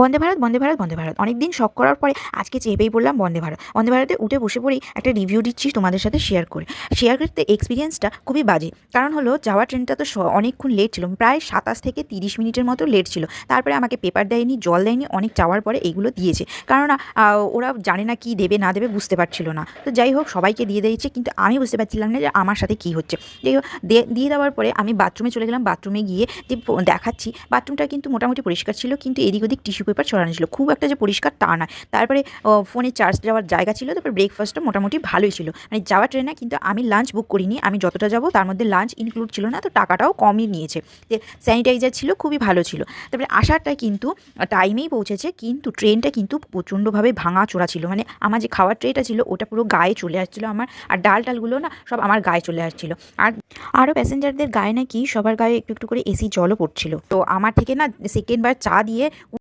বন্দে ভারত, বন্দে ভারত, বন্দে ভারত। অনেকদিন শখ করার পরে আজকে চেপেই পড়লাম বন্দে ভারত। বন্দে ভারতে উঠে বসে পড়েই একটা রিভিউ দিচ্ছি তোমাদের সাথে শেয়ার করতে এক্সপিরিয়েন্সটা খুবই বাজে। কারণ হলো যাওয়ার ট্রেনটা তো অনেকক্ষণ লেট ছিল, প্রায় 27 থেকে 30 মিনিটের মতো লেট ছিল। তারপরে আমাকে পেপার দেয়নি, জল দেয়নি, অনেক চাওয়ার পরে এইগুলো দিয়েছে। কারণ ওরা জানে না কি দেবে না দেবে, বুঝতে পারছিল না। তো যাই হোক, সবাইকে দিয়ে দিয়েছে, কিন্তু আমি বুঝতে পারছিলাম না যে আমার সাথে কী হচ্ছে। যাই হোক, দিয়ে দেওয়ার পরে আমি বাথরুমে চলে গেলাম। বাথরুমে গিয়ে যে দেখাচ্ছি, বাথরুমটা কিন্তু মোটামুটি পরিষ্কার ছিল, কিন্তু এদিক ওদিক টিস্যু পেপার ছড়ানো ছিল, খুব একটা যে পরিষ্কার তা নয়। তারপরে ফোনে চার্জ দেওয়ার জায়গা ছিল। তারপরে ব্রেকফাস্টটা মোটামুটি ভালোই ছিল, মানে যাওয়া ট্রেনে। কিন্তু আমি লাঞ্চ বুক করিনি, আমি যতটা যাব তার মধ্যে লাঞ্চ ইনক্লুড ছিল না, তো টাকাটাও কমই নিয়েছে। যে স্যানিটাইজার ছিল, খুবই ভালো ছিল। তারপরে আসারটা কিন্তু টাইমেই পৌঁছেছে, কিন্তু ট্রেনটা কিন্তু প্রচণ্ডভাবে ভাঙা চোরা ছিল। মানে আমার যে খাওয়ার ট্রেটা ছিল ওটা পুরো গায়ে চলে আসছিলো আমার, আর ডালগুলো না সব আমার গায়ে চলে আসছিলো। আর আরও প্যাসেঞ্জারদের গায়ে নাকি সবার গায়ে একটু একটু করে এসি জলও পড়ছিল। তো আমার থেকে না সেকেন্ডবার চা দিয়ে